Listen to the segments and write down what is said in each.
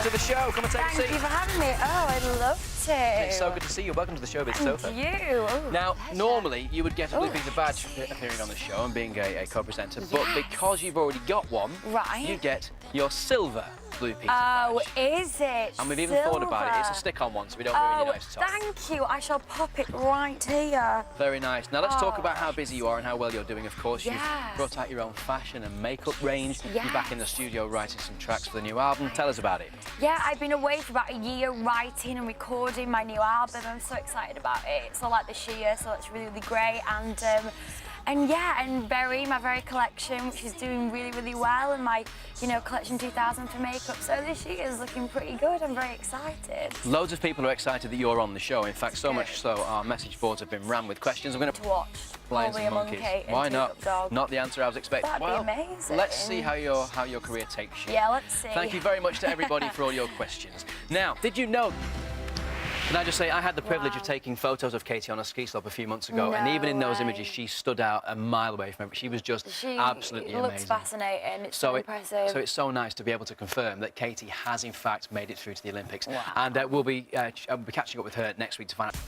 to the show. Come and take a seat. Thank you for having me. Oh, I'd love to. It's so good to see you. Welcome to the Showbiz Sofa. Thank you. Oh, now, pleasure. normally you would get a Blue Peter badge appearing on the show and being a co-presenter, but because you've already got one, you get your silver Blue Peter badge. Oh, is it? And we've even thought about it. It's a stick-on one, so we don't really know to thank you. I shall pop it right here. Very nice. Now, let's talk about how busy you are and how well you're doing. Of course, you've brought out your own fashion and makeup range. You're back in the studio writing some tracks for the new album. Tell us about it. Yeah, I've been away for about a year writing and recording my new album. I'm so excited about it. It's all like this year, so it's really, really great. And my very collection, which is doing really, really well, and my, collection 2000 for makeup. So this year is looking pretty good. I'm very excited. Loads of people are excited that you're on the show. In fact, so much so our message boards have been rammed with questions. I'm going to watch Lions and Monkeys. Why not? Dog. Not the answer I was expecting. That'd be amazing. Let's see how your career takes you. Yeah, let's see. Thank you very much to everybody for all your questions. Now, did you know? Can I just say, I had the privilege of taking photos of Katie on a ski slope a few months ago, and even in those images, she stood out a mile away from everyone. She was just absolutely amazing. She looks fascinating. It's so impressive. So it's so nice to be able to confirm that Katie has, in fact, made it through to the Olympics. And I'll be catching up with her next week to find out.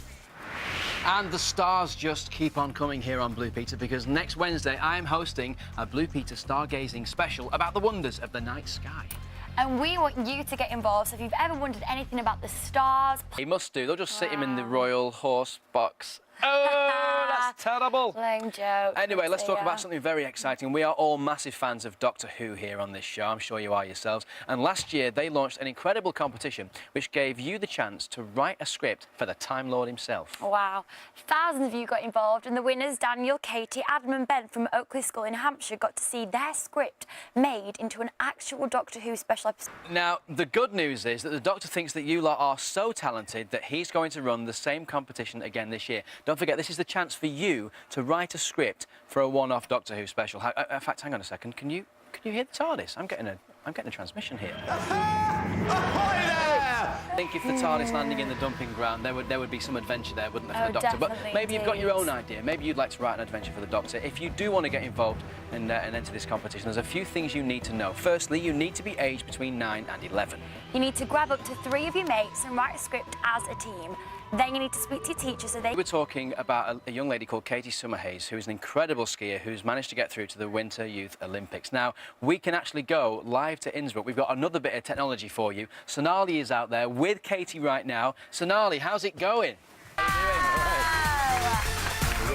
And the stars just keep on coming here on Blue Peter, because next Wednesday I am hosting a Blue Peter stargazing special about the wonders of the night sky. And we want you to get involved, so if you've ever wondered anything about the stars... He must do. They'll just sit him in the royal horse box. Oh, that's terrible. Lame joke. Anyway, let's talk about something very exciting. We are all massive fans of Doctor Who here on this show. I'm sure you are yourselves. And last year, they launched an incredible competition which gave you the chance to write a script for the Time Lord himself. Wow. Thousands of you got involved, and the winners, Daniel, Katie, Adam and Ben from Oakley School in Hampshire, got to see their script made into an actual Doctor Who special episode. Now, the good news is that the Doctor thinks that you lot are so talented that he's going to run the same competition again this year. Don't forget, this is the chance for you to write a script for a one-off Doctor Who special. In fact, hang on a second. Can you hear the TARDIS? I'm getting a transmission here. I think if the TARDIS landing in the dumping ground, there would be some adventure there, wouldn't there, for the Doctor? But maybe you've got your own idea. Maybe you'd like to write an adventure for the Doctor. If you do want to get involved and enter this competition, there's a few things you need to know. Firstly, you need to be aged between 9 and 11. You need to grab up to 3 of your mates and write a script as a team. Then you need to speak to your teacher so they... We're talking about a young lady called Katie Summerhays, who is an incredible skier who's managed to get through to the Winter Youth Olympics. Now, we can actually go live to Innsbruck. We've got another bit of technology for you. Sonali is out there with Katie right now. Sonali, how's it going?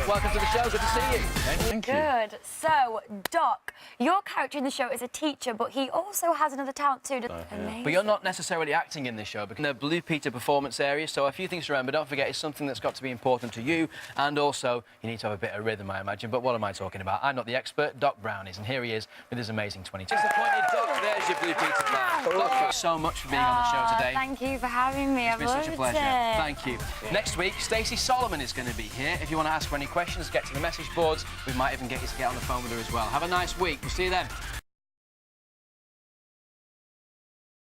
Welcome to the show. Good to see you. Thank you. Good. So, Doc, your character in the show is a teacher, but he also has another talent too. Amazing. But you're not necessarily acting in this show, because in the Blue Peter performance area, so a few things to remember. Don't forget, it's something that's got to be important to you, and also you need to have a bit of rhythm, I imagine. But what am I talking about? I'm not the expert. Doc Brown is, and here he is with his amazing 22. Disappointed Doc. There's your Blue Peter fan. Thank you so much for being on the show today. Thank you for having me. It's been such a pleasure. Thank you. Next week, Stacey Solomon is going to be here. If you want to ask her any questions, get to the message boards. We might even get you to get on the phone with her as well. Have a nice week. We'll see you then.